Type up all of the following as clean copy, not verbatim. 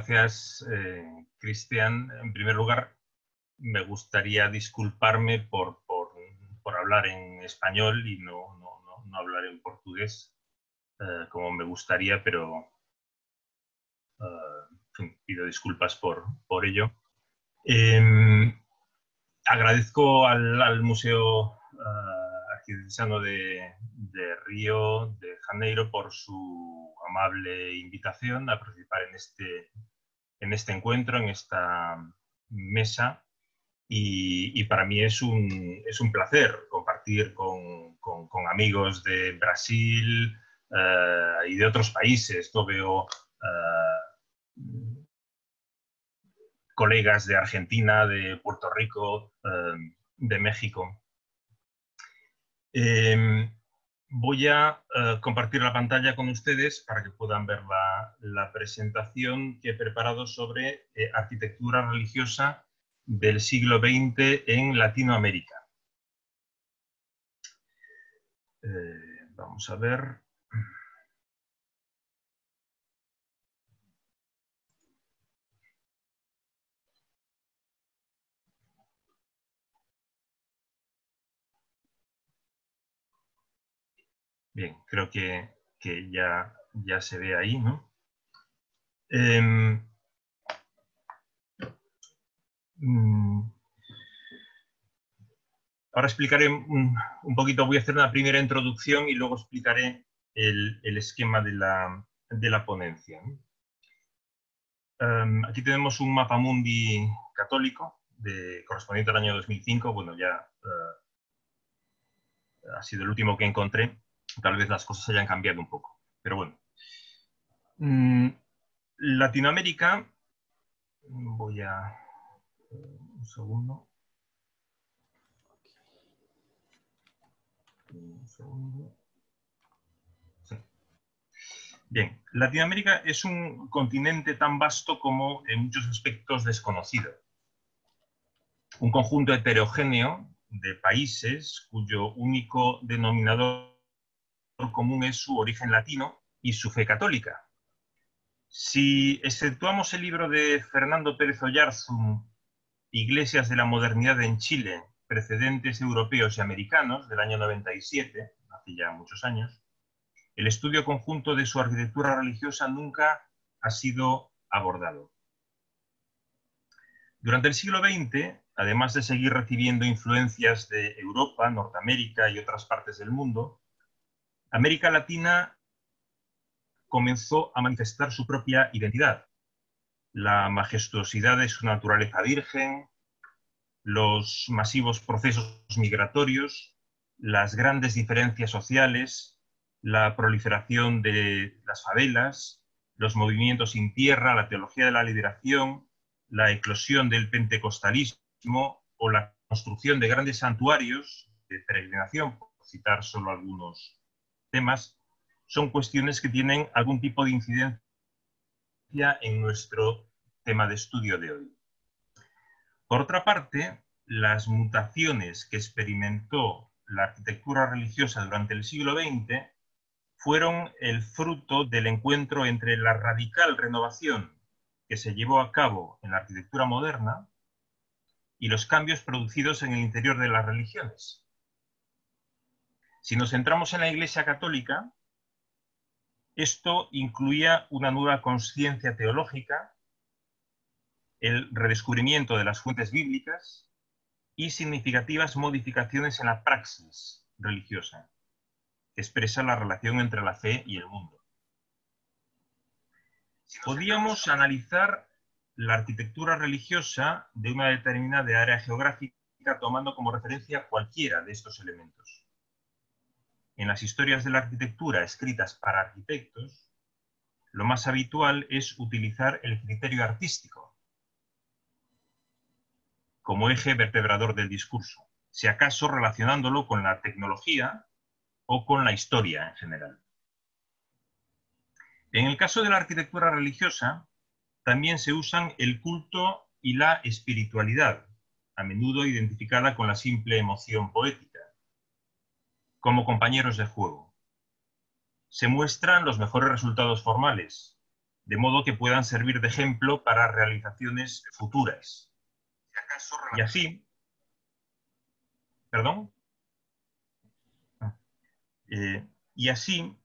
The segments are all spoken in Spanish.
gracias, Cristian. En primer lugar, me gustaría disculparme por hablar en español y no hablar en portugués, como me gustaría, pero en fin, pido disculpas por ello. Agradezco al Museo Arquidiocesano de Río de Janeiro por su amable invitación a participar en este encuentro, en esta mesa. Y para mí es un placer compartir con amigos de Brasil y de otros países. Yo veo colegas de Argentina, de Puerto Rico, de México. Voy a compartir la pantalla con ustedes para que puedan ver la presentación que he preparado sobre arquitectura religiosa del siglo XX en Latinoamérica. Vamos a ver. Bien, creo que ya se ve ahí, ¿no? Ahora explicaré un poquito, voy a hacer una primera introducción y luego explicaré el esquema de la ponencia. Aquí tenemos un mapamundi católico correspondiente al año 2005. Bueno, ya ha sido el último que encontré. Tal vez las cosas hayan cambiado un poco, pero bueno. Latinoamérica, voy a... un segundo. Sí. Bien, Latinoamérica es un continente tan vasto como en muchos aspectos desconocido. Un conjunto heterogéneo de países cuyo único denominador común es su origen latino y su fe católica. Si exceptuamos el libro de Fernando Pérez Oyarzún, Iglesias de la Modernidad en Chile, precedentes europeos y americanos, del año 97, hace ya muchos años, el estudio conjunto de su arquitectura religiosa nunca ha sido abordado. Durante el siglo XX, además de seguir recibiendo influencias de Europa, Norteamérica y otras partes del mundo, América Latina comenzó a manifestar su propia identidad. La majestuosidad de su naturaleza virgen, los masivos procesos migratorios, las grandes diferencias sociales, la proliferación de las favelas, los movimientos sin tierra, la teología de la liberación, la eclosión del pentecostalismo o la construcción de grandes santuarios de peregrinación, por citar solo algunos temas, son cuestiones que tienen algún tipo de incidencia en nuestro tema de estudio de hoy. Por otra parte, las mutaciones que experimentó la arquitectura religiosa durante el siglo XX fueron el fruto del encuentro entre la radical renovación que se llevó a cabo en la arquitectura moderna y los cambios producidos en el interior de las religiones. Si nos centramos en la Iglesia Católica, esto incluía una nueva conciencia teológica, el redescubrimiento de las fuentes bíblicas y significativas modificaciones en la praxis religiosa, que expresa la relación entre la fe y el mundo. Podíamos analizar la arquitectura religiosa de una determinada área geográfica tomando como referencia cualquiera de estos elementos. En las historias de la arquitectura escritas para arquitectos, lo más habitual es utilizar el criterio artístico como eje vertebrador del discurso, si acaso relacionándolo con la tecnología o con la historia en general. En el caso de la arquitectura religiosa, también se usan el culto y la espiritualidad, a menudo identificada con la simple emoción poética, como compañeros de juego. Se muestran los mejores resultados formales, de modo que puedan servir de ejemplo para realizaciones futuras. Y así, perdón, y así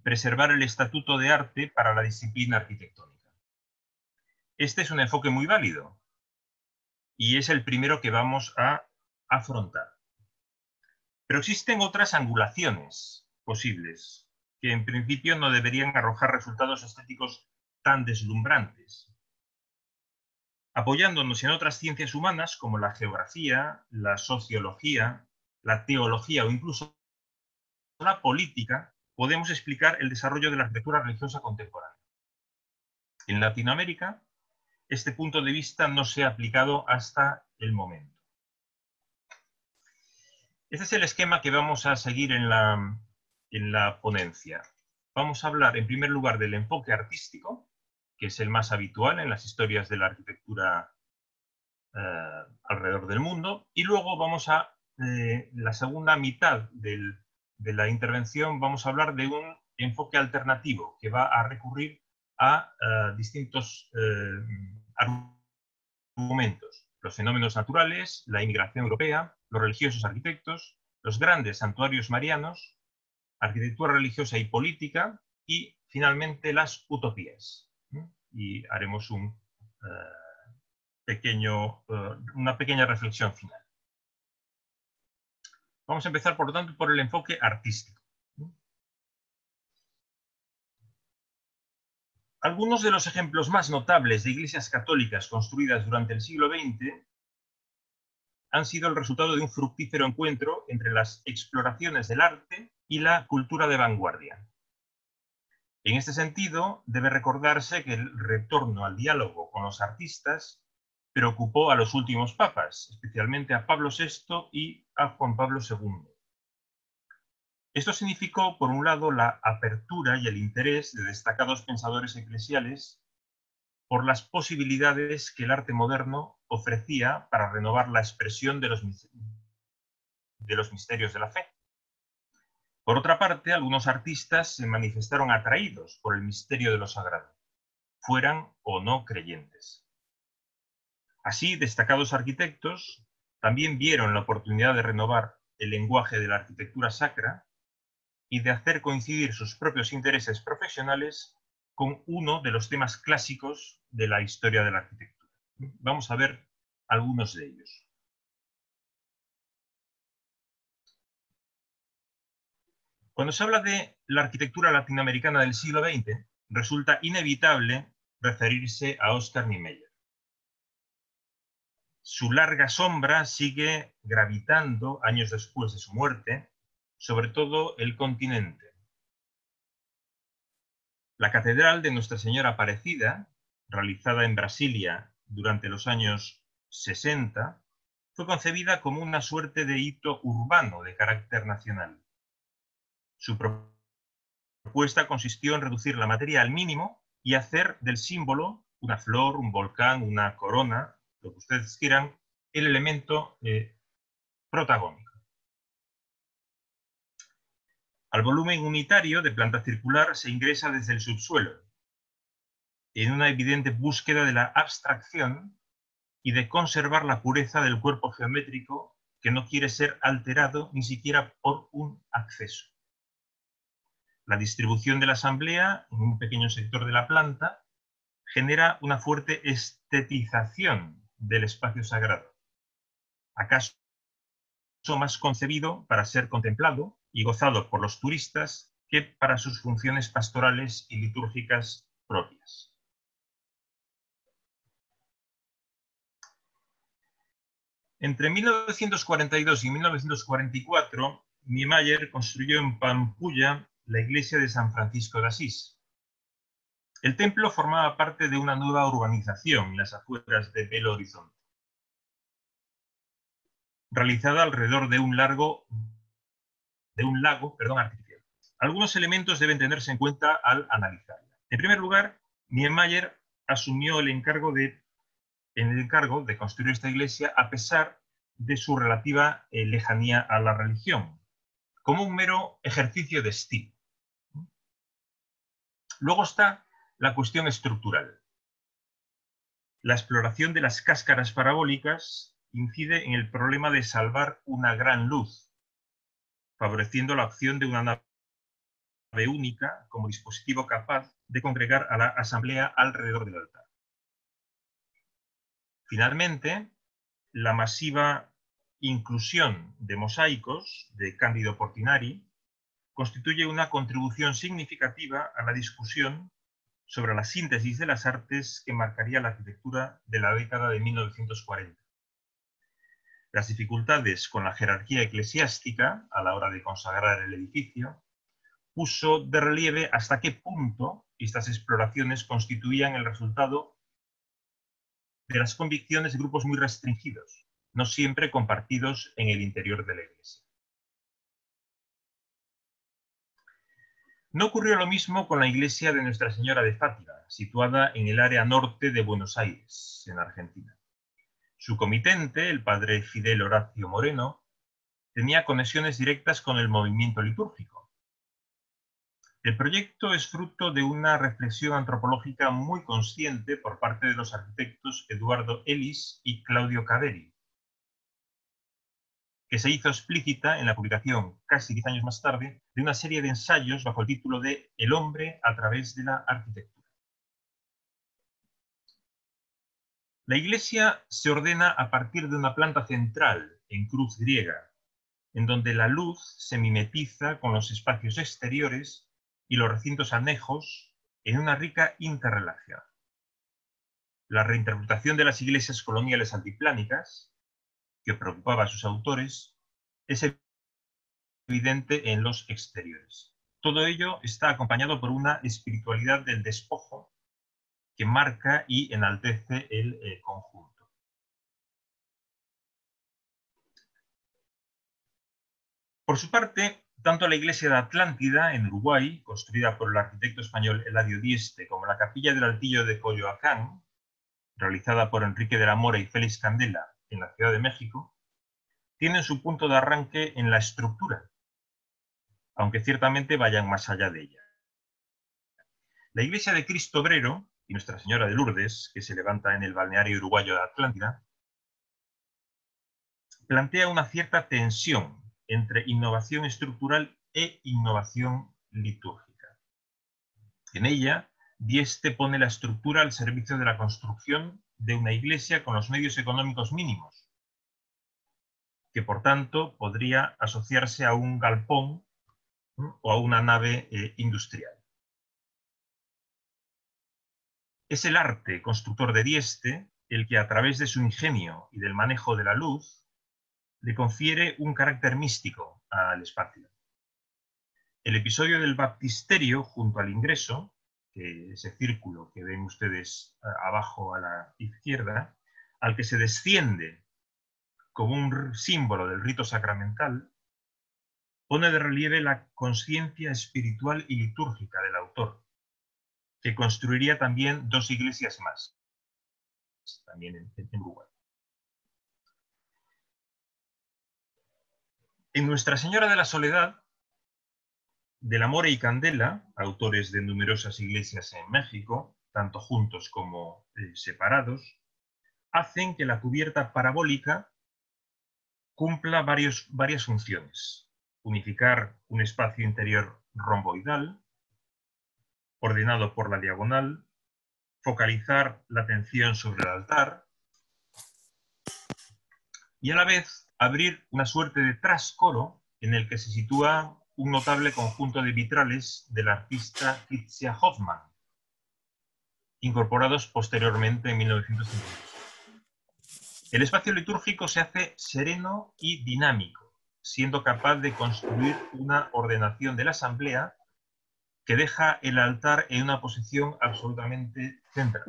preservar el estatuto de arte para la disciplina arquitectónica. Este es un enfoque muy válido y es el primero que vamos a afrontar. Pero existen otras angulaciones posibles que en principio no deberían arrojar resultados estéticos tan deslumbrantes. Apoyándonos en otras ciencias humanas como la geografía, la sociología, la teología o incluso la política, podemos explicar el desarrollo de la arquitectura religiosa contemporánea. En Latinoamérica, este punto de vista no se ha aplicado hasta el momento. Este es el esquema que vamos a seguir en la ponencia. Vamos a hablar, en primer lugar, del enfoque artístico, que es el más habitual en las historias de la arquitectura alrededor del mundo, y luego vamos a, la segunda mitad de la intervención, vamos a hablar de un enfoque alternativo que va a recurrir a distintos argumentos: los fenómenos naturales, la inmigración europea, los religiosos arquitectos, los grandes santuarios marianos, arquitectura religiosa y política, y finalmente las utopías. Y haremos una pequeña reflexión final. Vamos a empezar, por lo tanto, por el enfoque artístico. Algunos de los ejemplos más notables de iglesias católicas construidas durante el siglo XX han sido el resultado de un fructífero encuentro entre las exploraciones del arte y la cultura de vanguardia. En este sentido, debe recordarse que el retorno al diálogo con los artistas preocupó a los últimos papas, especialmente a Pablo VI y a Juan Pablo II. Esto significó, por un lado, la apertura y el interés de destacados pensadores eclesiales por las posibilidades que el arte moderno ofrecía para renovar la expresión de los misterios de la fe. Por otra parte, algunos artistas se manifestaron atraídos por el misterio de lo sagrado, fueran o no creyentes. Así, destacados arquitectos también vieron la oportunidad de renovar el lenguaje de la arquitectura sacra y de hacer coincidir sus propios intereses profesionales con uno de los temas clásicos de la historia de la arquitectura. Vamos a ver algunos de ellos. Cuando se habla de la arquitectura latinoamericana del siglo XX, resulta inevitable referirse a Oscar Niemeyer. Su larga sombra sigue gravitando años después de su muerte, sobre todo el continente. La Catedral de Nuestra Señora Aparecida, realizada en Brasilia durante los años 60, fue concebida como una suerte de hito urbano de carácter nacional. Su propuesta consistió en reducir la materia al mínimo y hacer del símbolo, una flor, un volcán, una corona, lo que ustedes quieran, el elemento protagónico. Al volumen unitario de planta circular se ingresa desde el subsuelo, en una evidente búsqueda de la abstracción y de conservar la pureza del cuerpo geométrico que no quiere ser alterado ni siquiera por un acceso. La distribución de la asamblea en un pequeño sector de la planta genera una fuerte estetización del espacio sagrado, acaso más concebido para ser contemplado y gozado por los turistas que para sus funciones pastorales y litúrgicas propias. Entre 1942 y 1944, Niemeyer construyó en Pampulha la iglesia de San Francisco de Asís. El templo formaba parte de una nueva urbanización en las afueras de Belo Horizonte, realizada alrededor de un lago artificial. Algunos elementos deben tenerse en cuenta al analizarla. En primer lugar, Niemeyer asumió el encargo de construir esta iglesia a pesar de su relativa lejanía a la religión, como un mero ejercicio de estilo. Luego está la cuestión estructural. La exploración de las cáscaras parabólicas incide en el problema de salvar una gran luz, favoreciendo la opción de una nave única como dispositivo capaz de congregar a la asamblea alrededor del altar. Finalmente, la masiva inclusión de mosaicos de Cándido Portinari constituye una contribución significativa a la discusión sobre la síntesis de las artes que marcaría la arquitectura de la década de 1940. Las dificultades con la jerarquía eclesiástica a la hora de consagrar el edificio puso de relieve hasta qué punto estas exploraciones constituían el resultado de las convicciones de grupos muy restringidos, no siempre compartidos en el interior de la Iglesia. No ocurrió lo mismo con la iglesia de Nuestra Señora de Fátima, situada en el área norte de Buenos Aires, en Argentina. Su comitente, el padre Fidel Horacio Moreno, tenía conexiones directas con el movimiento litúrgico. El proyecto es fruto de una reflexión antropológica muy consciente por parte de los arquitectos Eduardo Ellis y Claudio Caveri, que se hizo explícita en la publicación, casi 10 años más tarde, de una serie de ensayos bajo el título de El hombre a través de la arquitectura. La iglesia se ordena a partir de una planta central, en cruz griega, en donde la luz se mimetiza con los espacios exteriores y los recintos anejos en una rica interrelación. La reinterpretación de las iglesias coloniales altiplánicas, que preocupaba a sus autores, es evidente en los exteriores. Todo ello está acompañado por una espiritualidad del despojo que marca y enaltece el conjunto. Por su parte, tanto la iglesia de Atlántida, en Uruguay, construida por el arquitecto español Eladio Dieste, como la capilla del Altillo de Coyoacán, realizada por Enrique de la Mora y Félix Candela, en la Ciudad de México, tienen su punto de arranque en la estructura, aunque ciertamente vayan más allá de ella. La iglesia de Cristo Obrero y Nuestra Señora de Lourdes, que se levanta en el balneario uruguayo de Atlántida, plantea una cierta tensión entre innovación estructural e innovación litúrgica. En ella, Dieste pone la estructura al servicio de la construcción de una iglesia con los medios económicos mínimos, que por tanto podría asociarse a un galpón o a una nave industrial. Es el arte constructor de Dieste el que, a través de su ingenio y del manejo de la luz, le confiere un carácter místico al espacio. El episodio del baptisterio junto al ingreso, ese círculo que ven ustedes abajo a la izquierda, al que se desciende como un símbolo del rito sacramental, pone de relieve la conciencia espiritual y litúrgica del autor, que construiría también 2 iglesias más, también en Uruguay. En Nuestra Señora de la Soledad, de la Mora y Candela, autores de numerosas iglesias en México, tanto juntos como separados, hacen que la cubierta parabólica cumpla varias funciones. Unificar un espacio interior romboidal, ordenado por la diagonal, focalizar la atención sobre el altar y a la vez abrir una suerte de trascoro en el que se sitúa un notable conjunto de vitrales del artista Kitzia Hoffmann, incorporados posteriormente en 1950. El espacio litúrgico se hace sereno y dinámico, siendo capaz de construir una ordenación de la asamblea que deja el altar en una posición absolutamente central.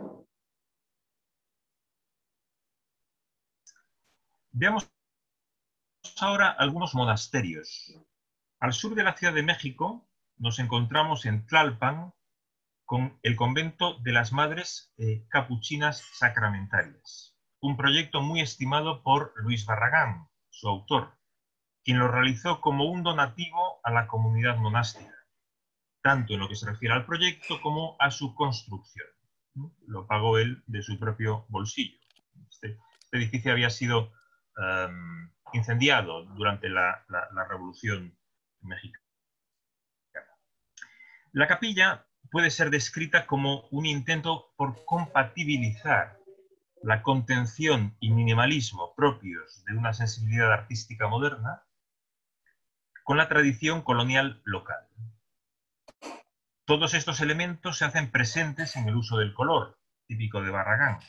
Veamos ahora algunos monasterios. Al sur de la Ciudad de México nos encontramos en Tlalpan con el convento de las Madres Capuchinas Sacramentarias, un proyecto muy estimado por Luis Barragán, su autor, quien lo realizó como un donativo a la comunidad monástica. tanto en lo que se refiere al proyecto como a su construcción. Lo pagó él de su propio bolsillo. Este edificio había sido incendiado durante la Revolución Mexicana. La capilla puede ser descrita como un intento por compatibilizar la contención y minimalismo propios de una sensibilidad artística moderna con la tradición colonial local. Todos estos elementos se hacen presentes en el uso del color, típico de Barragán,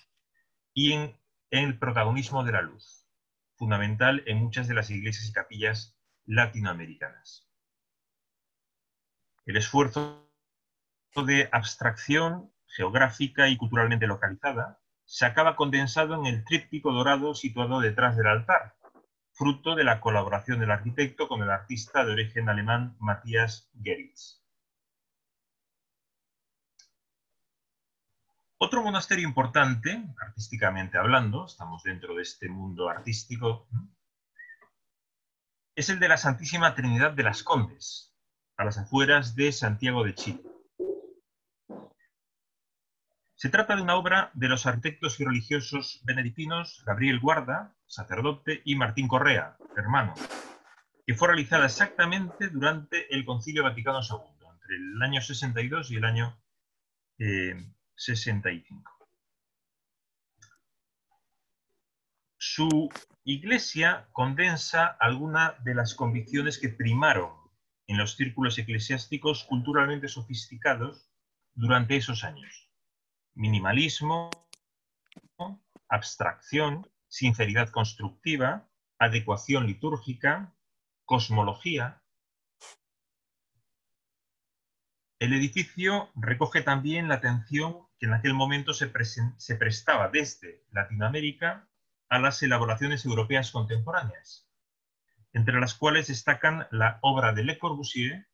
y en el protagonismo de la luz, fundamental en muchas de las iglesias y capillas latinoamericanas. El esfuerzo de abstracción geográfica y culturalmente localizada se acaba condensado en el tríptico dorado situado detrás del altar, fruto de la colaboración del arquitecto con el artista de origen alemán Matthias Geritz. Otro monasterio importante, artísticamente hablando, estamos dentro de este mundo artístico, es el de la Santísima Trinidad de las Condes, a las afueras de Santiago de Chile. Se trata de una obra de los arquitectos y religiosos benedictinos Gabriel Guarda, sacerdote, y Martín Correa, hermano, que fue realizada exactamente durante el Concilio Vaticano II, entre el año 62 y el año 65. Su iglesia condensa algunas de las convicciones que primaron en los círculos eclesiásticos culturalmente sofisticados durante esos años. Minimalismo, abstracción, sinceridad constructiva, adecuación litúrgica, cosmología. El edificio recoge también la atención que en aquel momento se prestaba desde Latinoamérica a las elaboraciones europeas contemporáneas, entre las cuales destacan la obra de Le Corbusier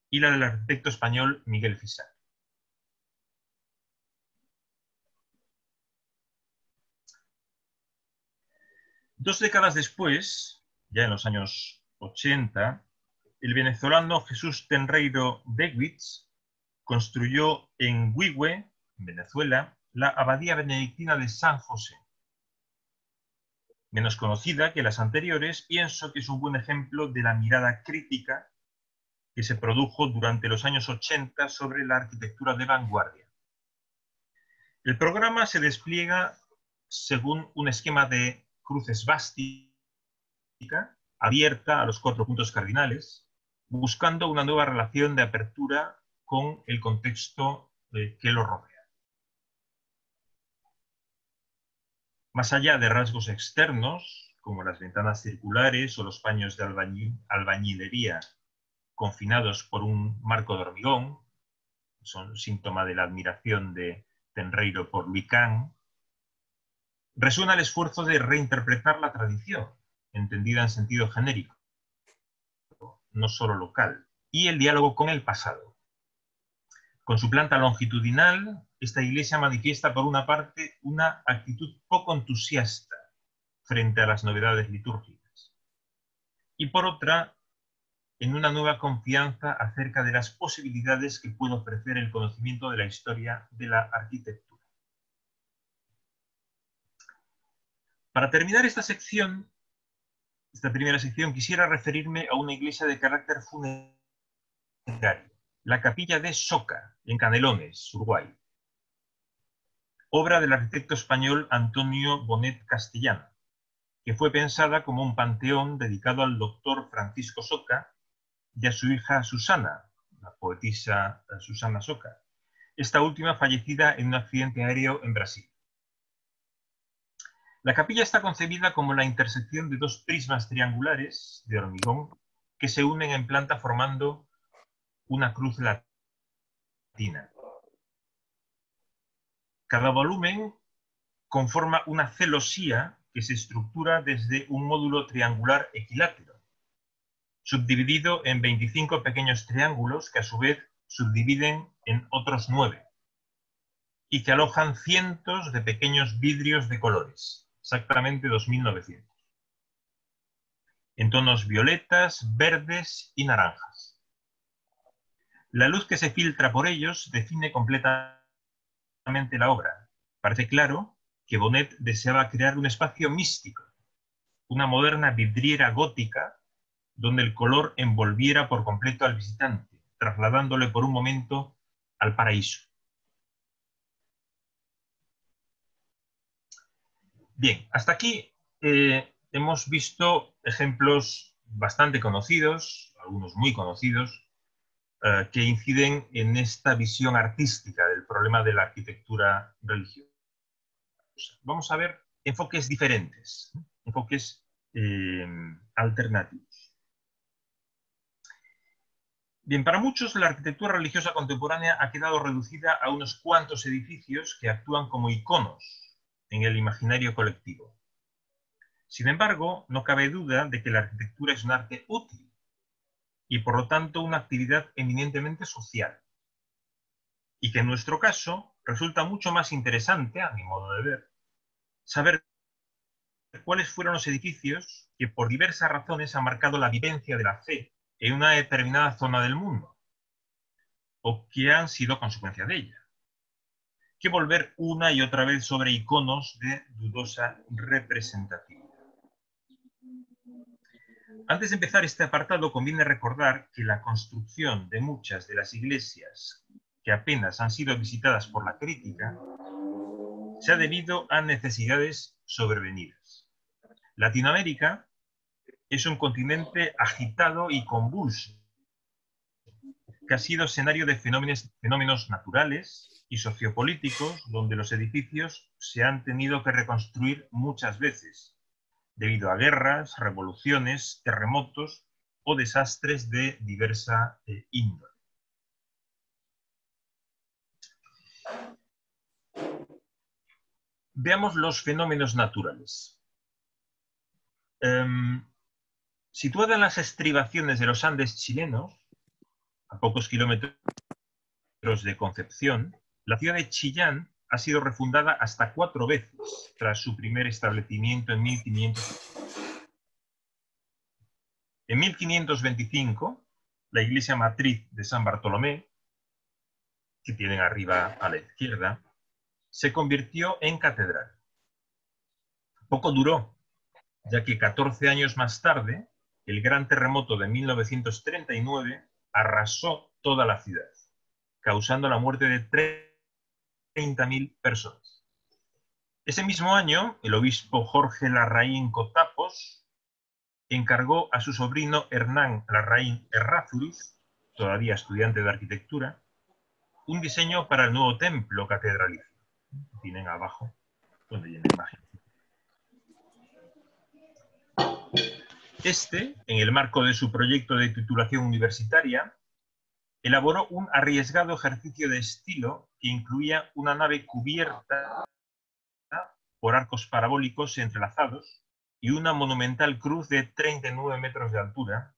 y la del arquitecto español Miguel Fisar. Dos décadas después, ya en los años 80, el venezolano Jesús Tenreiro Degwitz construyó en Huihue, en Venezuela, la abadía benedictina de San José. Menos conocida que las anteriores, pienso que es un buen ejemplo de la mirada crítica que se produjo durante los años 80 sobre la arquitectura de vanguardia. El programa se despliega según un esquema de cruz esvástica abierta a los 4 puntos cardinales, buscando una nueva relación de apertura con el contexto que lo rodea. Más allá de rasgos externos, como las ventanas circulares o los paños de albañilería confinados por un marco de hormigón, son síntoma de la admiración de Tenreiro por Luicán, resuena el esfuerzo de reinterpretar la tradición, entendida en sentido genérico, no solo local, y el diálogo con el pasado. Con su planta longitudinal, esta iglesia manifiesta por una parte una actitud poco entusiasta frente a las novedades litúrgicas, y por otra, en una nueva confianza acerca de las posibilidades que puede ofrecer el conocimiento de la historia de la arquitectura. Para terminar esta primera sección, quisiera referirme a una iglesia de carácter funerario, la capilla de Soca, en Canelones, Uruguay, obra del arquitecto español Antonio Bonet Castellano, que fue pensada como un panteón dedicado al doctor Francisco Soca y a su hija Susana, la poetisa Susana Soca, esta última fallecida en un accidente aéreo en Brasil. La capilla está concebida como la intersección de 2 prismas triangulares de hormigón que se unen en planta formando una cruz latina. Cada volumen conforma una celosía que se estructura desde un módulo triangular equilátero, subdividido en 25 pequeños triángulos que a su vez subdividen en otros 9 y que alojan cientos de pequeños vidrios de colores, exactamente 2.900, en tonos violetas, verdes y naranjas. La luz que se filtra por ellos define completamente la obra. Parece claro que Bonnet deseaba crear un espacio místico, una moderna vidriera gótica donde el color envolviera por completo al visitante, trasladándole por un momento al paraíso. Bien, hasta aquí hemos visto ejemplos bastante conocidos, algunos muy conocidos, que inciden en esta visión artística del problema de la arquitectura religiosa. Vamos a ver enfoques diferentes, enfoques alternativos. Bien, para muchos la arquitectura religiosa contemporánea ha quedado reducida a unos cuantos edificios que actúan como iconos en el imaginario colectivo. Sin embargo, no cabe duda de que la arquitectura es un arte útil y por lo tanto una actividad eminentemente social. Y que en nuestro caso resulta mucho más interesante, a mi modo de ver, saber cuáles fueron los edificios que por diversas razones han marcado la vivencia de la fe en una determinada zona del mundo, o que han sido consecuencia de ella, que volver una y otra vez sobre iconos de dudosa representatividad. Antes de empezar este apartado, conviene recordar que la construcción de muchas de las iglesias que apenas han sido visitadas por la crítica se ha debido a necesidades sobrevenidas. Latinoamérica es un continente agitado y convulso, que ha sido escenario de fenómenos naturales y sociopolíticos, donde los edificios se han tenido que reconstruir muchas veces, debido a guerras, revoluciones, terremotos o desastres de diversa índole. Veamos los fenómenos naturales. Situada en las estribaciones de los Andes chilenos, a pocos kilómetros de Concepción, la ciudad de Chillán ha sido refundada hasta 4 veces tras su primer establecimiento en 1500. En 1525, la iglesia matriz de San Bartolomé, que tienen arriba a la izquierda, se convirtió en catedral. Poco duró, ya que 14 años más tarde, el gran terremoto de 1939 arrasó toda la ciudad, causando la muerte de 30.000 personas. Ese mismo año, el obispo Jorge Larraín Cotapos encargó a su sobrino Hernán Larraín Errázuriz, todavía estudiante de arquitectura, un diseño para el nuevo templo catedralicio. Tienen abajo, donde hay una imagen. Este, en el marco de su proyecto de titulación universitaria, elaboró un arriesgado ejercicio de estilo que incluía una nave cubierta por arcos parabólicos entrelazados y una monumental cruz de 39 metros de altura.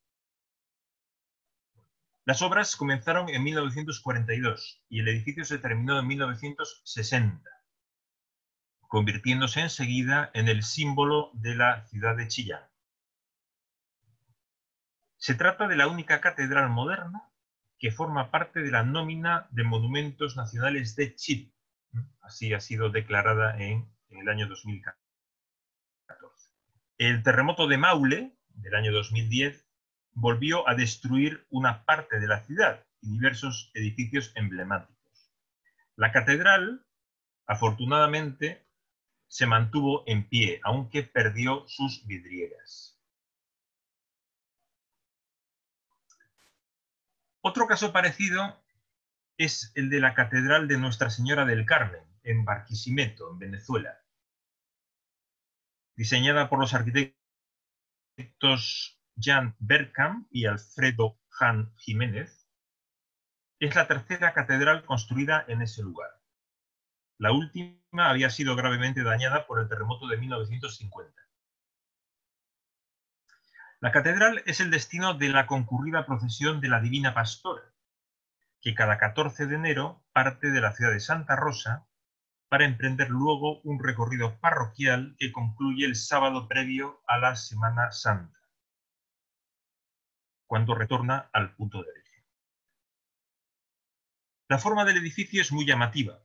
Las obras comenzaron en 1942 y el edificio se terminó en 1960, convirtiéndose enseguida en el símbolo de la ciudad de Chillán. Se trata de la única catedral moderna que forma parte de la nómina de monumentos nacionales de Chile. Así ha sido declarada en el año 2014. El terremoto de Maule, del año 2010, volvió a destruir una parte de la ciudad y diversos edificios emblemáticos. La catedral, afortunadamente, se mantuvo en pie, aunque perdió sus vidrieras. Otro caso parecido es el de la Catedral de Nuestra Señora del Carmen, en Barquisimeto, en Venezuela. Diseñada por los arquitectos Jan Bergkamp y Alfredo Jan Jiménez, es la tercera catedral construida en ese lugar. La última había sido gravemente dañada por el terremoto de 1950. La catedral es el destino de la concurrida procesión de la Divina Pastora, que cada 14 de enero parte de la ciudad de Santa Rosa para emprender luego un recorrido parroquial que concluye el sábado previo a la Semana Santa, cuando retorna al punto de origen. La forma del edificio es muy llamativa,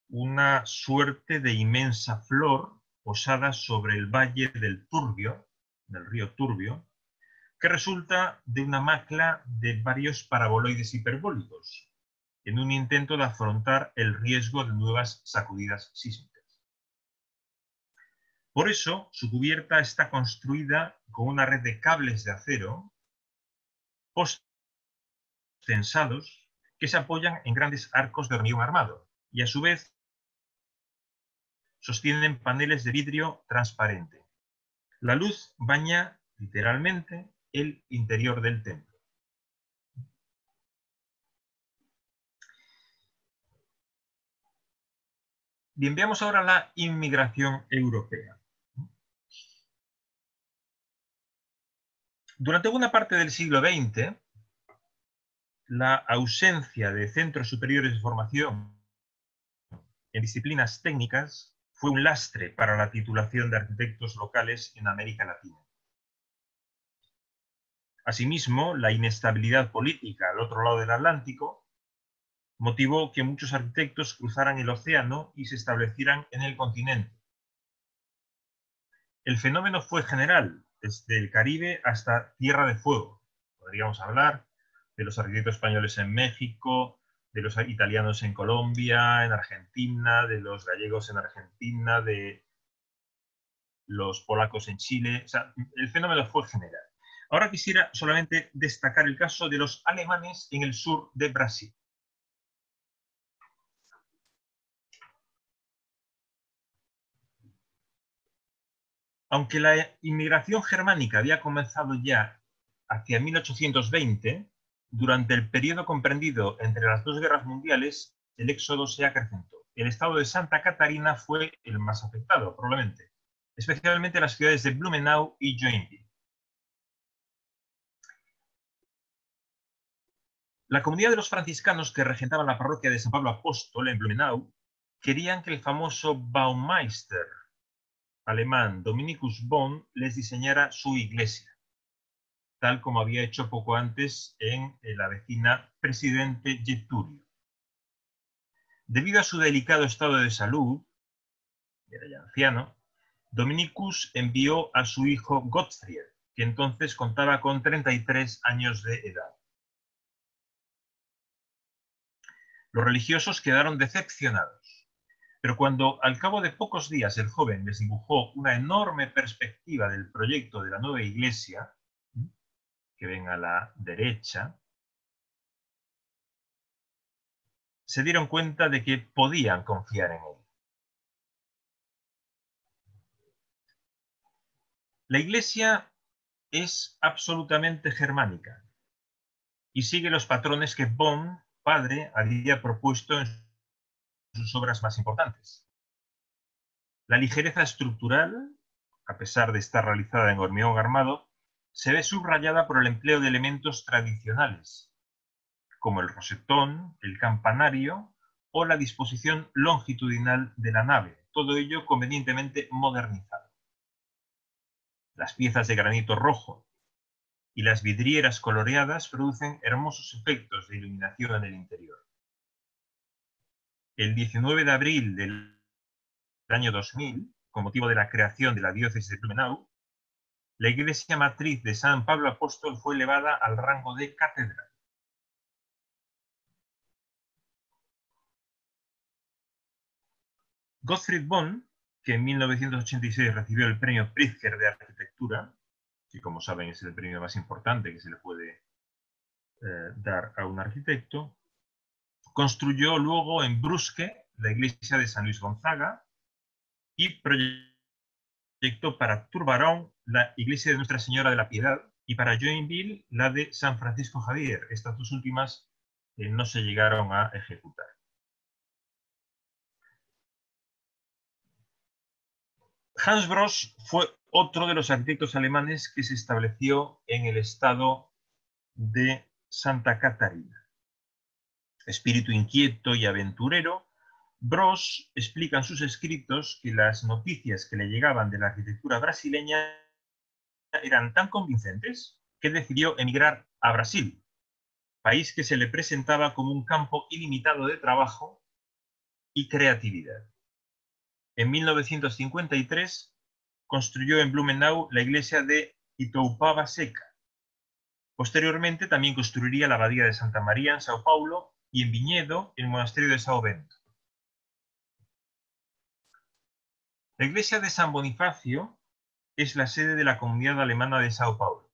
una suerte de inmensa flor posada sobre el valle del Turbio, del río Turbio, que resulta de una macla de varios paraboloides hiperbólicos, en un intento de afrontar el riesgo de nuevas sacudidas sísmicas. Por eso, su cubierta está construida con una red de cables de acero post-tensados que se apoyan en grandes arcos de hormigón armado y, a su vez, sostienen paneles de vidrio transparente. La luz baña literalmente el interior del templo. Bien, veamos ahora la inmigración europea. Durante buena parte del siglo XX, la ausencia de centros superiores de formación en disciplinas técnicas fue un lastre para la titulación de arquitectos locales en América Latina. Asimismo, la inestabilidad política al otro lado del Atlántico motivó que muchos arquitectos cruzaran el océano y se establecieran en el continente. El fenómeno fue general, desde el Caribe hasta Tierra de Fuego. Podríamos hablar de los arquitectos españoles en México, de los italianos en Colombia, en Argentina, de los gallegos en Argentina, de los polacos en Chile. O sea, el fenómeno fue general. Ahora quisiera solamente destacar el caso de los alemanes en el sur de Brasil. Aunque la inmigración germánica había comenzado ya hacia 1820, durante el periodo comprendido entre las dos guerras mundiales, el éxodo se acrecentó. El estado de Santa Catarina fue el más afectado, probablemente, especialmente las ciudades de Blumenau y Joinville. La comunidad de los franciscanos que regentaban la parroquia de San Pablo Apóstol en Blumenau querían que el famoso Baumeister alemán Dominicus Bonn les diseñara su iglesia, tal como había hecho poco antes en la vecina Presidente Getúlio. Debido a su delicado estado de salud, era ya anciano, Dominicus envió a su hijo Gottfried, que entonces contaba con 33 años de edad. Los religiosos quedaron decepcionados, pero cuando al cabo de pocos días el joven les dibujó una enorme perspectiva del proyecto de la nueva iglesia, que ven a la derecha, se dieron cuenta de que podían confiar en él. La iglesia es absolutamente germánica y sigue los patrones que Bonn, padre, había propuesto en sus obras más importantes. La ligereza estructural, a pesar de estar realizada en hormigón armado, se ve subrayada por el empleo de elementos tradicionales, como el rosetón, el campanario o la disposición longitudinal de la nave, todo ello convenientemente modernizado. Las piezas de granito rojo y las vidrieras coloreadas producen hermosos efectos de iluminación en el interior. El 19 de abril del año 2000, con motivo de la creación de la diócesis de Blumenau, la iglesia matriz de San Pablo Apóstol fue elevada al rango de catedral. Gottfried Bonn, que en 1986 recibió el premio Pritzker de arquitectura, que como saben es el premio más importante que se le puede dar a un arquitecto, construyó luego en Brusque la iglesia de San Luis Gonzaga y proyectó para Turbarón la iglesia de Nuestra Señora de la Piedad y para Joinville la de San Francisco Javier. Estas dos últimas no se llegaron a ejecutar. Hans Bross fue otro de los arquitectos alemanes que se estableció en el estado de Santa Catarina. Espíritu inquieto y aventurero, Bross explica en sus escritos que las noticias que le llegaban de la arquitectura brasileña eran tan convincentes que decidió emigrar a Brasil, país que se le presentaba como un campo ilimitado de trabajo y creatividad. En 1953 construyó en Blumenau la iglesia de Itoupava Seca. Posteriormente también construiría la abadía de Santa María en Sao Paulo y en Viñedo el monasterio de São Bento. La iglesia de San Bonifacio es la sede de la comunidad alemana de Sao Paulo.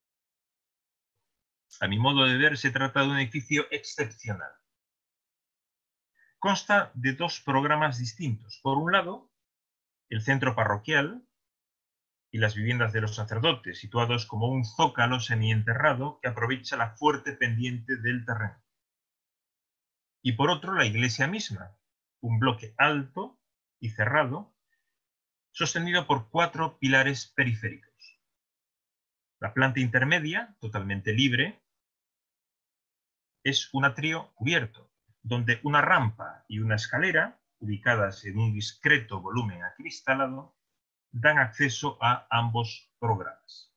A mi modo de ver, se trata de un edificio excepcional. Consta de dos programas distintos. Por un lado, el centro parroquial y las viviendas de los sacerdotes, situados como un zócalo semienterrado que aprovecha la fuerte pendiente del terreno. Y por otro, la iglesia misma, un bloque alto y cerrado, sostenido por 4 pilares periféricos. La planta intermedia, totalmente libre, es un atrio cubierto, donde una rampa y una escalera, ubicadas en un discreto volumen acristalado, dan acceso a ambos programas.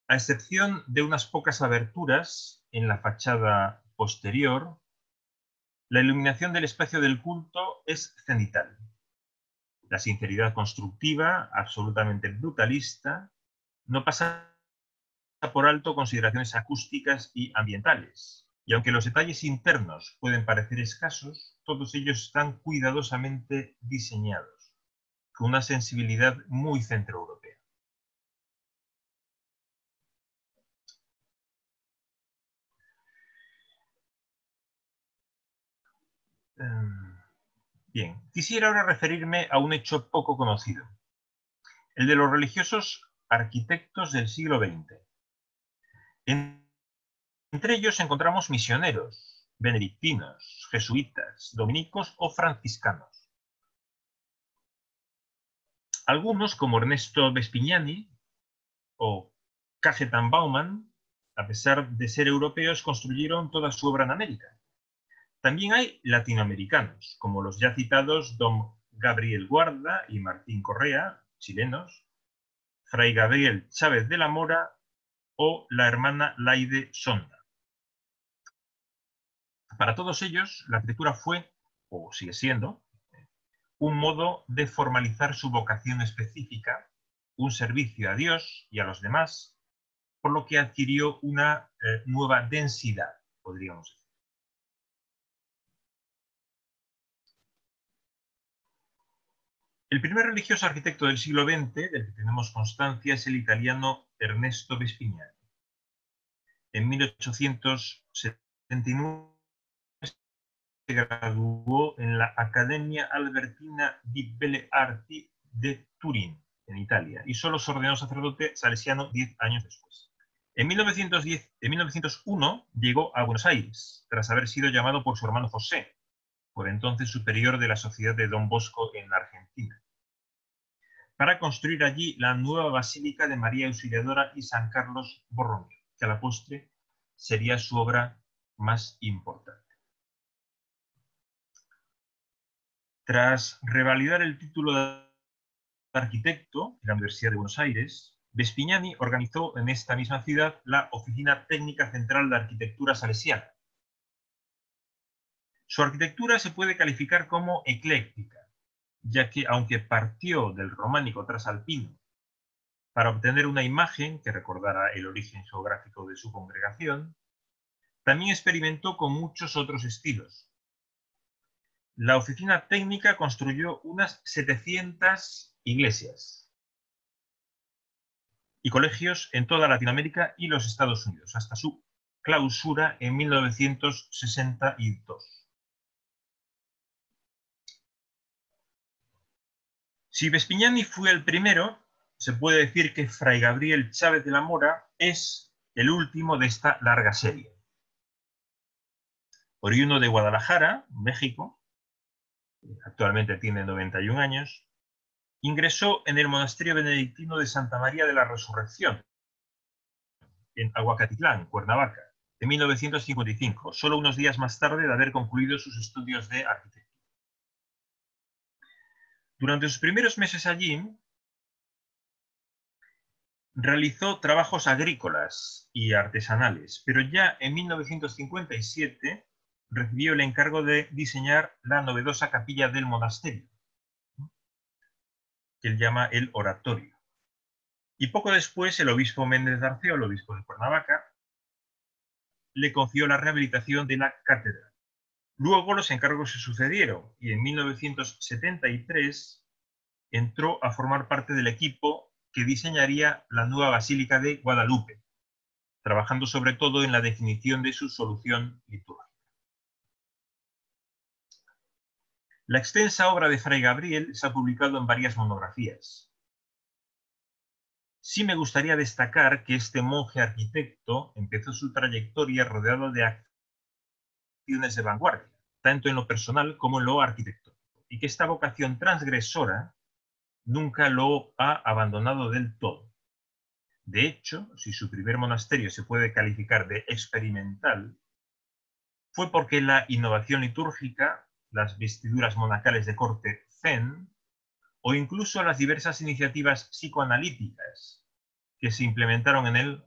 A excepción de unas pocas aberturas en la fachada posterior, la iluminación del espacio del culto es cenital. La sinceridad constructiva, absolutamente brutalista, no pasa por alto consideraciones acústicas y ambientales. Y aunque los detalles internos pueden parecer escasos, todos ellos están cuidadosamente diseñados, con una sensibilidad muy centroeuropea. Bien, quisiera ahora referirme a un hecho poco conocido, el de los religiosos arquitectos del siglo XX. Entre ellos encontramos misioneros, benedictinos, jesuitas, dominicos o franciscanos. Algunos, como Ernesto Vespignani o Cajetan Bauman, a pesar de ser europeos, construyeron toda su obra en América. También hay latinoamericanos, como los ya citados don Gabriel Guarda y Martín Correa, chilenos, Fray Gabriel Chávez de la Mora o la hermana Laide Sonda. Para todos ellos, la arquitectura fue, o sigue siendo, un modo de formalizar su vocación específica, un servicio a Dios y a los demás, por lo que adquirió una nueva densidad, podríamos decir. El primer religioso arquitecto del siglo XX, del que tenemos constancia, es el italiano Ernesto Vespignani. En 1879 se graduó en la Accademia Albertina di Belle Arti de Turín, en Italia, y solo se ordenó sacerdote salesiano 10 años después. En 1901 llegó a Buenos Aires, tras haber sido llamado por su hermano José, por entonces superior de la Sociedad de Don Bosco en la Argentina, para construir allí la nueva Basílica de María Auxiliadora y San Carlos Borromeo, que a la postre sería su obra más importante. Tras revalidar el título de arquitecto en la Universidad de Buenos Aires, Vespignani organizó en esta misma ciudad la Oficina Técnica Central de Arquitectura Salesiana. Su arquitectura se puede calificar como ecléctica, ya que aunque partió del románico trasalpino para obtener una imagen que recordara el origen geográfico de su congregación, también experimentó con muchos otros estilos. La oficina técnica construyó unas 700 iglesias y colegios en toda Latinoamérica y los Estados Unidos, hasta su clausura en 1962. Si Vespignani fue el primero, se puede decir que Fray Gabriel Chávez de la Mora es el último de esta larga serie. Oriundo de Guadalajara, México, actualmente tiene 91 años, ingresó en el monasterio benedictino de Santa María de la Resurrección, en Aguacatitlán, Cuernavaca, en 1955, solo unos días más tarde de haber concluido sus estudios de arquitectura. Durante sus primeros meses allí, Realizó trabajos agrícolas y artesanales, pero ya en 1957 recibió el encargo de diseñar la novedosa capilla del monasterio, que él llama el oratorio. Y poco después el obispo Méndez de Arceo, el obispo de Cuernavaca, le confió la rehabilitación de la cátedra. Luego los encargos se sucedieron y en 1973 entró a formar parte del equipo que diseñaría la nueva Basílica de Guadalupe, trabajando sobre todo en la definición de su solución litúrgica. La extensa obra de Fray Gabriel se ha publicado en varias monografías. Sí me gustaría destacar que este monje arquitecto empezó su trayectoria rodeado de acciones de vanguardia, tanto en lo personal como en lo arquitectónico, y que esta vocación transgresora nunca lo ha abandonado del todo. De hecho, si su primer monasterio se puede calificar de experimental, fue porque la innovación litúrgica, las vestiduras monacales de corte zen, o incluso las diversas iniciativas psicoanalíticas que se implementaron en él,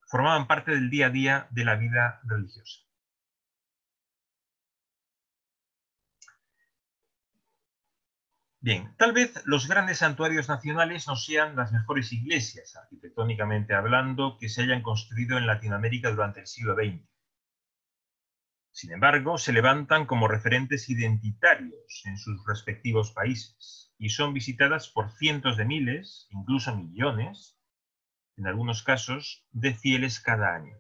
formaban parte del día a día de la vida religiosa. Bien, tal vez los grandes santuarios nacionales no sean las mejores iglesias, arquitectónicamente hablando, que se hayan construido en Latinoamérica durante el siglo XX. Sin embargo, se levantan como referentes identitarios en sus respectivos países y son visitadas por cientos de miles, incluso millones, en algunos casos, de fieles cada año.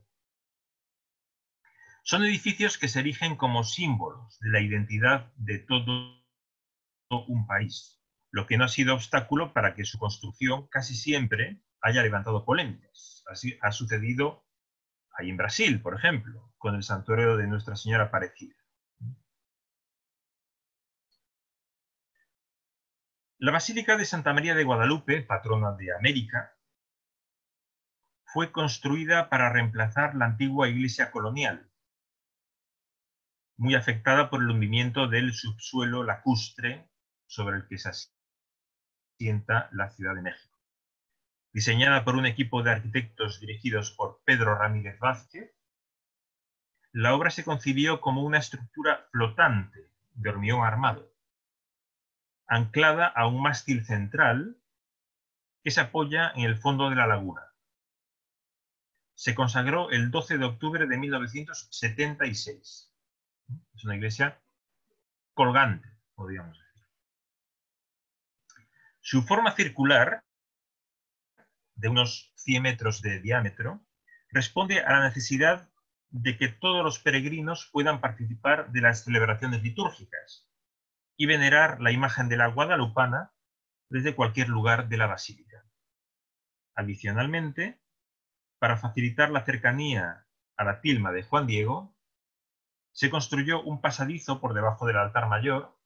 Son edificios que se erigen como símbolos de la identidad de todo un país, lo que no ha sido obstáculo para que su construcción casi siempre haya levantado polémicas. Así ha sucedido ahí en Brasil, por ejemplo, con el santuario de Nuestra Señora Aparecida. La Basílica de Santa María de Guadalupe, patrona de América, fue construida para reemplazar la antigua iglesia colonial, muy afectada por el hundimiento del subsuelo lacustre sobre el que se asienta la Ciudad de México. Diseñada por un equipo de arquitectos dirigidos por Pedro Ramírez Vázquez, la obra se concibió como una estructura flotante de hormigón armado, anclada a un mástil central que se apoya en el fondo de la laguna. Se consagró el 12 de octubre de 1976. Es una iglesia colgante, podríamos decir. Su forma circular, de unos 100 metros de diámetro, responde a la necesidad de que todos los peregrinos puedan participar de las celebraciones litúrgicas y venerar la imagen de la guadalupana desde cualquier lugar de la basílica. Adicionalmente, para facilitar la cercanía a la tilma de Juan Diego, se construyó un pasadizo por debajo del altar mayor,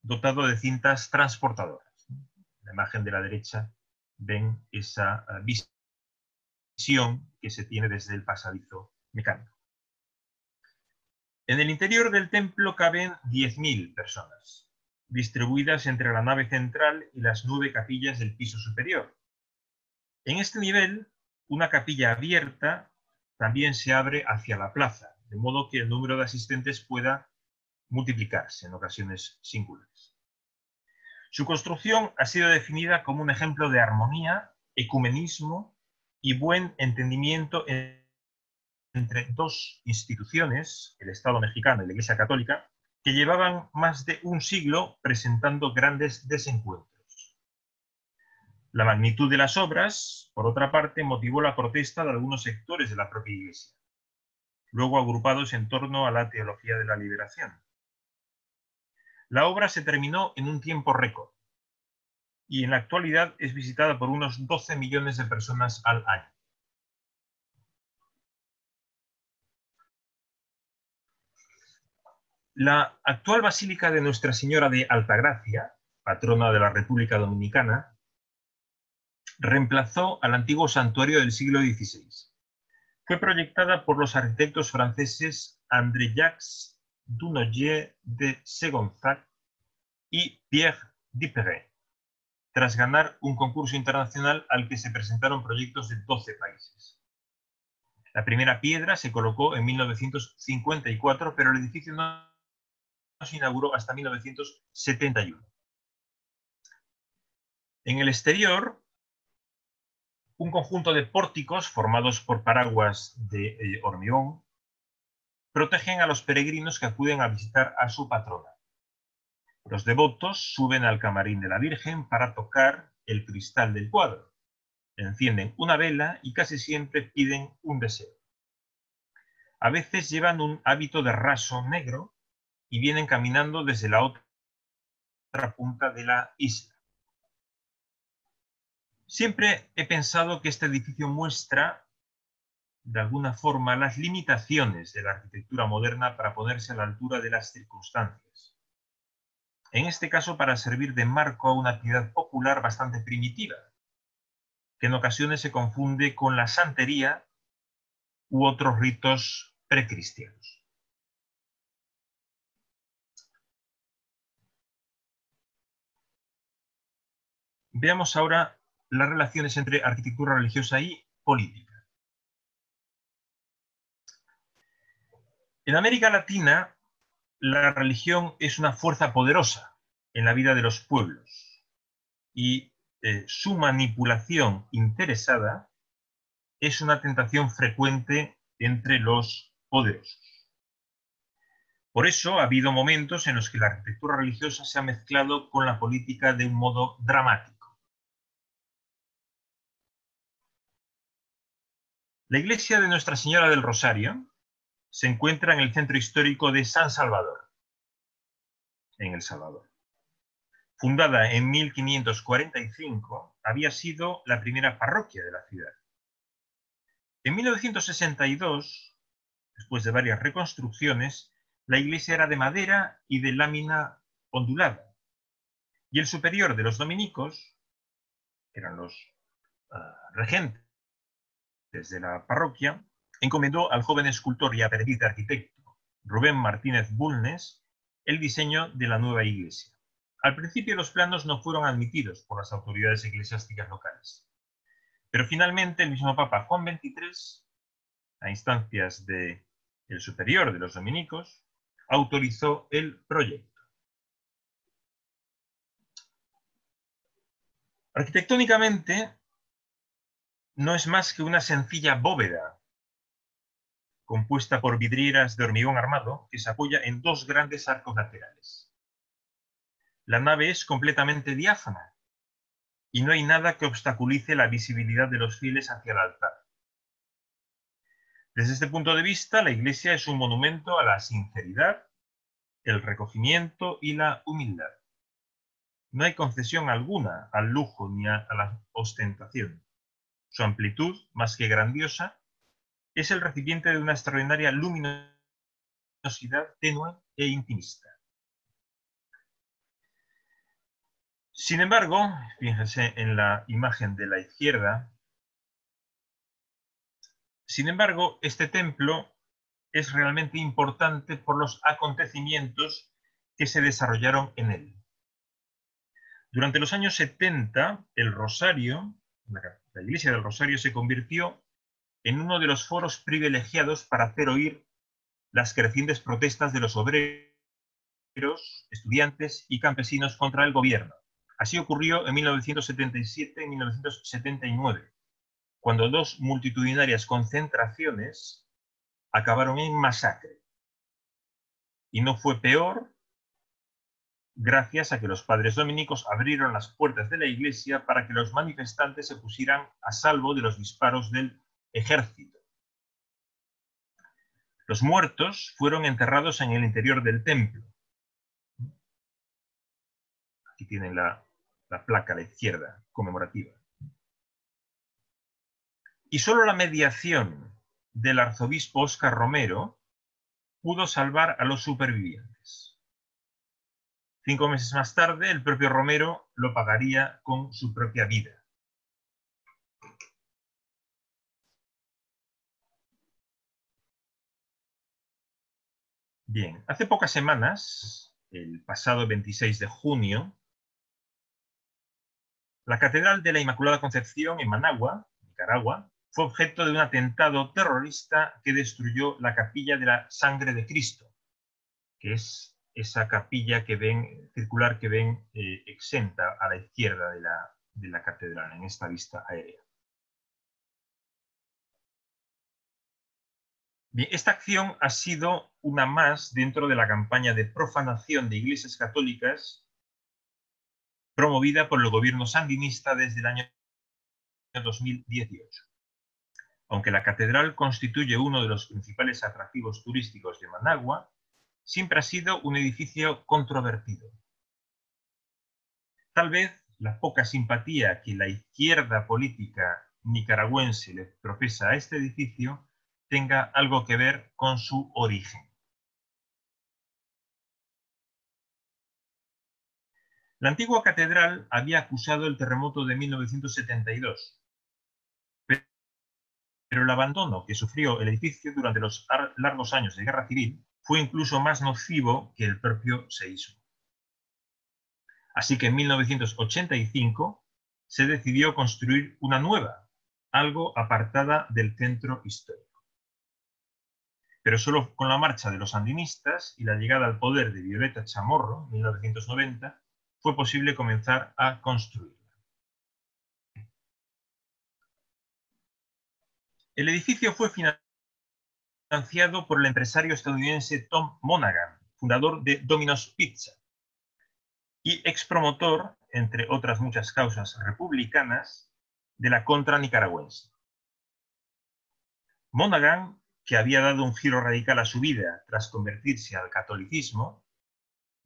dotado de cintas transportadoras. En la imagen de la derecha ven esa visión que se tiene desde el pasadizo mecánico. En el interior del templo caben 10.000 personas, distribuidas entre la nave central y las 9 capillas del piso superior. En este nivel, una capilla abierta también se abre hacia la plaza, de modo que el número de asistentes pueda multiplicarse en ocasiones singulares. Su construcción ha sido definida como un ejemplo de armonía, ecumenismo y buen entendimiento entre dos instituciones, el Estado mexicano y la Iglesia Católica, que llevaban más de un siglo presentando grandes desencuentros. La magnitud de las obras, por otra parte, motivó la protesta de algunos sectores de la propia Iglesia, luego agrupados en torno a la teología de la liberación. La obra se terminó en un tiempo récord y en la actualidad es visitada por unos 12 millones de personas al año. La actual Basílica de Nuestra Señora de Altagracia, patrona de la República Dominicana, reemplazó al antiguo santuario del siglo XVI. Fue proyectada por los arquitectos franceses André-Jacques Dunoyer de Segonzac y Pierre Duperré, tras ganar un concurso internacional al que se presentaron proyectos de 12 países. La primera piedra se colocó en 1954, pero el edificio no se inauguró hasta 1971. En el exterior, un conjunto de pórticos formados por paraguas de hormigón protegen a los peregrinos que acuden a visitar a su patrona. Los devotos suben al camarín de la Virgen para tocar el cristal del cuadro, encienden una vela y casi siempre piden un deseo. A veces llevan un hábito de raso negro y vienen caminando desde la otra punta de la isla. Siempre he pensado que este edificio muestra, de alguna forma, las limitaciones de la arquitectura moderna para ponerse a la altura de las circunstancias. En este caso, para servir de marco a una actividad popular bastante primitiva, que en ocasiones se confunde con la santería u otros ritos precristianos. Veamos ahora las relaciones entre arquitectura religiosa y política. En América Latina, la religión es una fuerza poderosa en la vida de los pueblos y su manipulación interesada es una tentación frecuente entre los poderosos. Por eso ha habido momentos en los que la arquitectura religiosa se ha mezclado con la política de un modo dramático. La iglesia de Nuestra Señora del Rosario se encuentra en el centro histórico de San Salvador, en El Salvador. Fundada en 1545, había sido la primera parroquia de la ciudad. En 1962, después de varias reconstrucciones, la iglesia era de madera y de lámina ondulada, y el superior de los dominicos, que eran los regentes de la parroquia, encomendó al joven escultor y aprendiz de arquitecto Rubén Martínez Bulnes el diseño de la nueva iglesia. Al principio los planos no fueron admitidos por las autoridades eclesiásticas locales, pero finalmente el mismo Papa Juan XXIII, a instancias del superior de los dominicos, autorizó el proyecto. Arquitectónicamente, no es más que una sencilla bóveda compuesta por vidrieras de hormigón armado que se apoya en dos grandes arcos laterales. La nave es completamente diáfana y no hay nada que obstaculice la visibilidad de los fieles hacia el altar. Desde este punto de vista, la iglesia es un monumento a la sinceridad, el recogimiento y la humildad. No hay concesión alguna al lujo ni a la ostentación. Su amplitud, más que grandiosa, es el recipiente de una extraordinaria luminosidad tenue e intimista. Sin embargo, fíjense en la imagen de la izquierda, este templo es realmente importante por los acontecimientos que se desarrollaron en él. Durante los años 70, el Rosario, la iglesia del Rosario, se convirtió en uno de los foros privilegiados para hacer oír las crecientes protestas de los obreros, estudiantes y campesinos contra el gobierno. Así ocurrió en 1977 y 1979, cuando dos multitudinarias concentraciones acabaron en masacre. Y no fue peor gracias a que los padres dominicos abrieron las puertas de la iglesia para que los manifestantes se pusieran a salvo de los disparos del ejército. Los muertos fueron enterrados en el interior del templo. Aquí tienen la placa a la izquierda, conmemorativa. Y solo la mediación del arzobispo Óscar Romero pudo salvar a los supervivientes. 5 meses más tarde, el propio Romero lo pagaría con su propia vida. Bien, hace pocas semanas, el pasado 26 de junio, La Catedral de la Inmaculada Concepción en Managua, Nicaragua, fue objeto de un atentado terrorista que destruyó la Capilla de la Sangre de Cristo, que es esa capilla que ven, circular que ven exenta a la izquierda de la catedral, en esta vista aérea. Bien, esta acción ha sido una más dentro de la campaña de profanación de iglesias católicas promovida por el gobierno sandinista desde el año 2018. Aunque la catedral constituye uno de los principales atractivos turísticos de Managua, siempre ha sido un edificio controvertido. Tal vez la poca simpatía que la izquierda política nicaragüense le profesa a este edificio tenga algo que ver con su origen. La antigua catedral había acusado el terremoto de 1972, pero el abandono que sufrió el edificio durante los largos años de guerra civil fue incluso más nocivo que el propio seísmo. Así que en 1985 se decidió construir una nueva, algo apartada del centro histórico. Pero solo con la marcha de los sandinistas y la llegada al poder de Violeta Chamorro en 1990 fue posible comenzar a construirla. El edificio fue financiado por el empresario estadounidense Tom Monaghan, fundador de Domino's Pizza, y expromotor, entre otras muchas causas republicanas, de la contra nicaragüense. Monaghan, que había dado un giro radical a su vida tras convertirse al catolicismo,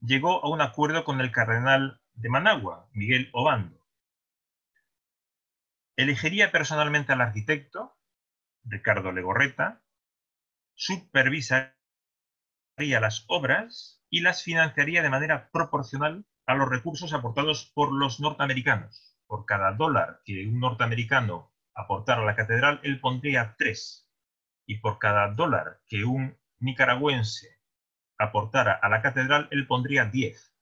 llegó a un acuerdo con el cardenal de Managua, Miguel Obando. Elegiría personalmente al arquitecto, Ricardo Legorreta, supervisaría las obras y las financiaría de manera proporcional a los recursos aportados por los norteamericanos. Por cada dólar que un norteamericano aportara a la catedral, él pondría 3. Y por cada dólar que un nicaragüense aportara a la catedral, él pondría 10.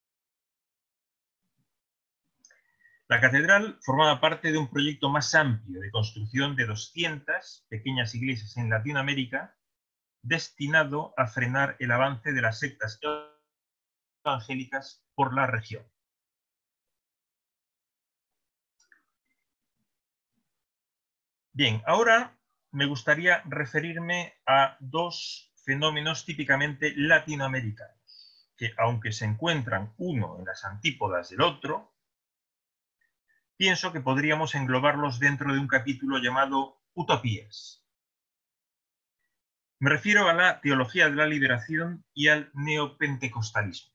La catedral formaba parte de un proyecto más amplio de construcción de 200 pequeñas iglesias en Latinoamérica, destinado a frenar el avance de las sectas evangélicas por la región. Bien, ahora me gustaría referirme a dos fenómenos típicamente latinoamericanos, que aunque se encuentran uno en las antípodas del otro, pienso que podríamos englobarlos dentro de un capítulo llamado Utopías. Me refiero a la teología de la liberación y al neopentecostalismo.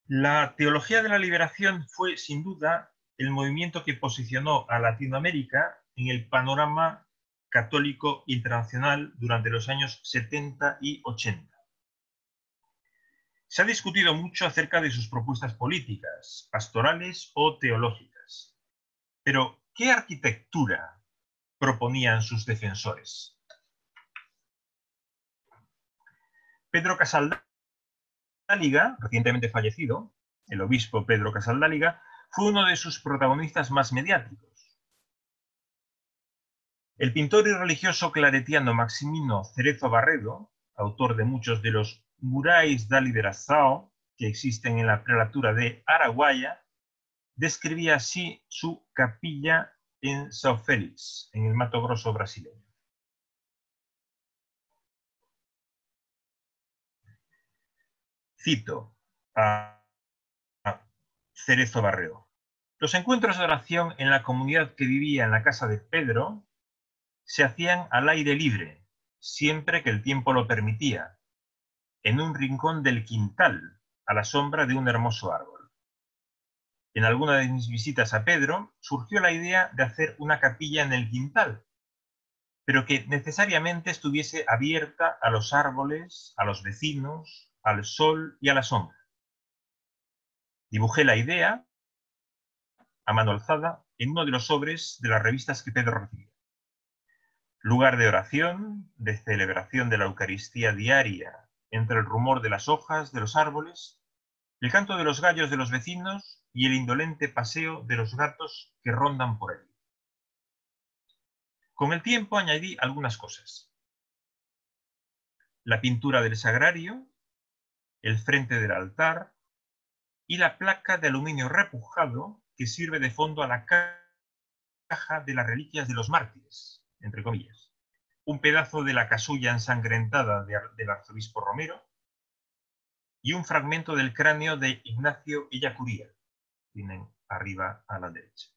La teología de la liberación fue, sin duda, el movimiento que posicionó a Latinoamérica en el panorama católico internacional durante los años 70 y 80. Se ha discutido mucho acerca de sus propuestas políticas, pastorales o teológicas. Pero, ¿qué arquitectura proponían sus defensores? Pedro Casaldáliga, recientemente fallecido, el obispo Pedro Casaldáliga, fue uno de sus protagonistas más mediáticos. El pintor y religioso claretiano Maximino Cerezo Barredo, autor de muchos de los Murais da Liberação que existen en la prelatura de Araguaia, describía así su capilla en São Félix, en el Mato Grosso brasileño. Cito a Cerezo Barredo. Los encuentros de oración en la comunidad que vivía en la casa de Pedro se hacían al aire libre, siempre que el tiempo lo permitía, en un rincón del quintal, a la sombra de un hermoso árbol. En alguna de mis visitas a Pedro surgió la idea de hacer una capilla en el quintal, pero que necesariamente estuviese abierta a los árboles, a los vecinos, al sol y a la sombra. Dibujé la idea a mano alzada en uno de los sobres de las revistas que Pedro recibía. Lugar de oración, de celebración de la Eucaristía diaria entre el rumor de las hojas de los árboles, el canto de los gallos de los vecinos y el indolente paseo de los gatos que rondan por él. Con el tiempo añadí algunas cosas. La pintura del sagrario, el frente del altar y la placa de aluminio repujado que sirve de fondo a la caja de las reliquias de los mártires, entre comillas. Un pedazo de la casulla ensangrentada del arzobispo Romero y un fragmento del cráneo de Ignacio Ellacuría. Tienen arriba a la derecha.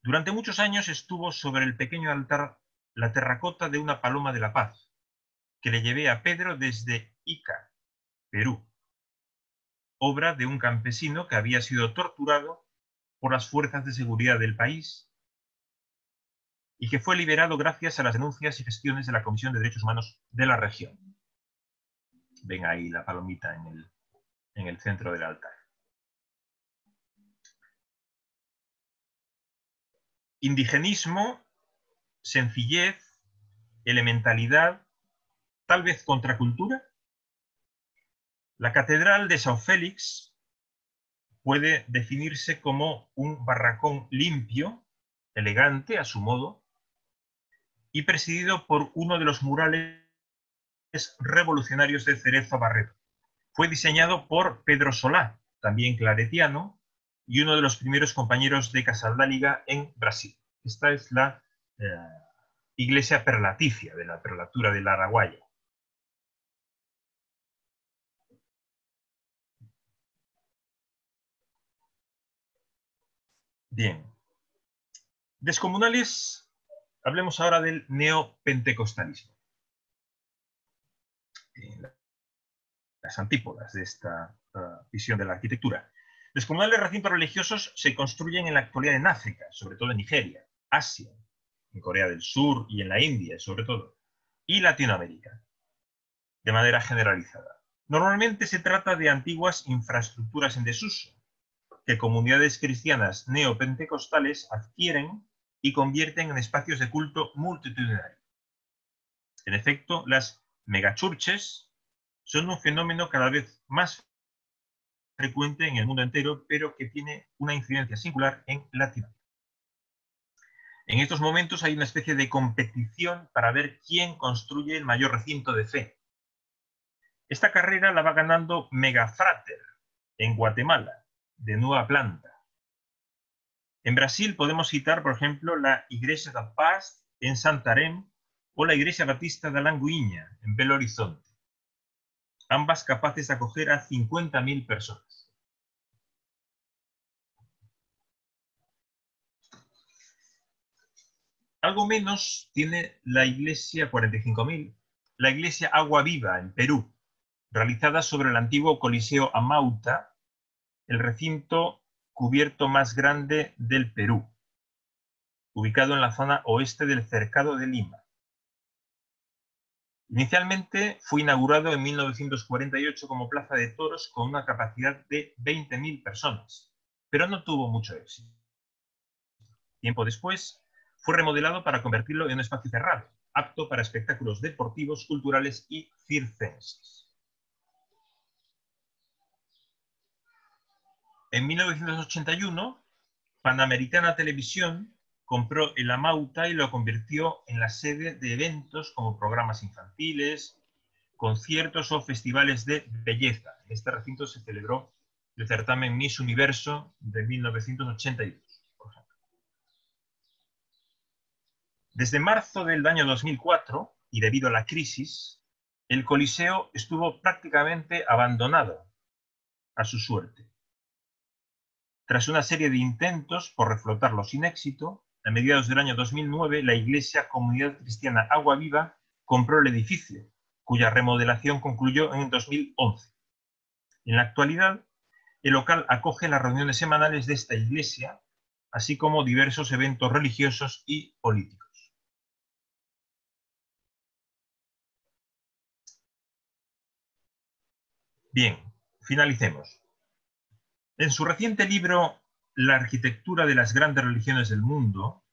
Durante muchos años estuvo sobre el pequeño altar la terracota de una paloma de la paz, que le llevé a Pedro desde Ica, Perú, obra de un campesino que había sido torturado por las fuerzas de seguridad del país y que fue liberado gracias a las denuncias y gestiones de la Comisión de Derechos Humanos de la región. Ven ahí la palomita en el centro del altar. Indigenismo, sencillez, elementalidad, tal vez contracultura. La Catedral de São Félix puede definirse como un barracón limpio, elegante a su modo, y presidido por uno de los murales revolucionarios de Cerezo Barreto. Fue diseñado por Pedro Solá, también claretiano, y uno de los primeros compañeros de Casaldáliga en Brasil. Esta es la iglesia perlaticia de la prelatura del Araguaia. Bien. Descomunales, hablemos ahora del neopentecostalismo. Las antípodas de esta visión de la arquitectura. Descomunales recintos religiosos se construyen en la actualidad en África, sobre todo en Nigeria, Asia, en Corea del Sur y en la India, sobre todo, y Latinoamérica, de manera generalizada. Normalmente se trata de antiguas infraestructuras en desuso, que comunidades cristianas neopentecostales adquieren y convierten en espacios de culto multitudinario. En efecto, las megachurches son un fenómeno cada vez más frecuente en el mundo entero, pero que tiene una incidencia singular en Latinoamérica. En estos momentos hay una especie de competición para ver quién construye el mayor recinto de fe. Esta carrera la va ganando Megafrater en Guatemala, de nueva planta. En Brasil podemos citar, por ejemplo, la Igreja da Paz en Santarém o la Iglesia Batista de Alanguiña en Belo Horizonte, ambas capaces de acoger a 50.000 personas. Algo menos tiene la Iglesia 45.000, la Iglesia Agua Viva en Perú, realizada sobre el antiguo Coliseo Amauta, el recinto cubierto más grande del Perú, ubicado en la zona oeste del Cercado de Lima. Inicialmente fue inaugurado en 1948 como plaza de toros con una capacidad de 20.000 personas, pero no tuvo mucho éxito. Tiempo después, fue remodelado para convertirlo en un espacio cerrado, apto para espectáculos deportivos, culturales y circenses. En 1981, Panamericana Televisión compró el Amauta y lo convirtió en la sede de eventos como programas infantiles, conciertos o festivales de belleza. En este recinto se celebró el certamen Miss Universo de 1982, por ejemplo. Desde marzo del año 2004, y debido a la crisis, el Coliseo estuvo prácticamente abandonado a su suerte. Tras una serie de intentos por reflotarlo sin éxito, a mediados del año 2009, la Iglesia Comunidad Cristiana Agua Viva compró el edificio, cuya remodelación concluyó en 2011. En la actualidad, el local acoge las reuniones semanales de esta iglesia, así como diversos eventos religiosos y políticos. Bien, finalicemos. En su reciente libro La arquitectura de las grandes religiones del mundo,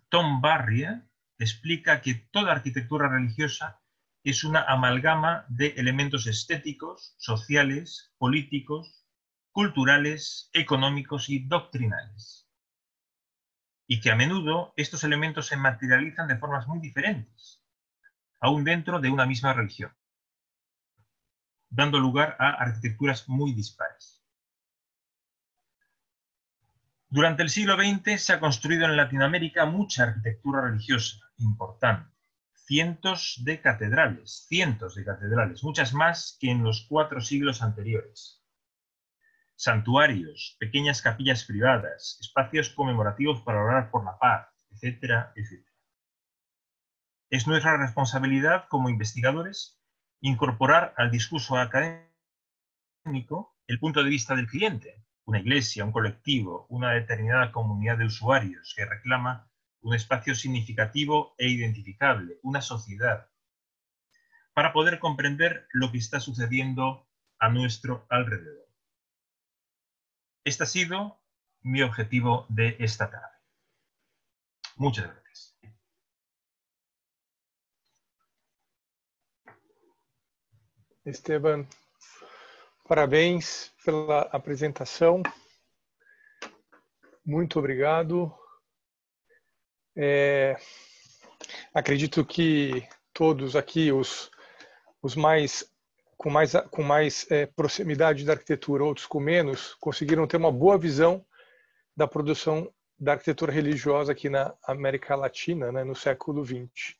Tom Barrier explica que toda arquitectura religiosa es una amalgama de elementos estéticos, sociales, políticos, culturales, económicos y doctrinales. Y que a menudo estos elementos se materializan de formas muy diferentes, aún dentro de una misma religión, dando lugar a arquitecturas muy dispares. Durante el siglo XX se ha construido en Latinoamérica mucha arquitectura religiosa importante. Cientos de catedrales, muchas más que en los 4 siglos anteriores. Santuarios, pequeñas capillas privadas, espacios conmemorativos para orar por la paz, etcétera, etcétera. Es nuestra responsabilidad como investigadores incorporar al discurso académico el punto de vista del cliente, una iglesia, un colectivo, una determinada comunidad de usuarios que reclama un espacio significativo e identificable, una sociedad, para poder comprender lo que está sucediendo a nuestro alrededor. Este ha sido mi objetivo de esta tarde. Muchas gracias. Esteban, parabéns pela apresentação. Muito obrigado. Acredito que todos aqui, os mais com mais proximidade da arquitetura, outros com menos, conseguiram ter uma boa visão da produção da arquitetura religiosa aqui na América Latina, né, no século XX.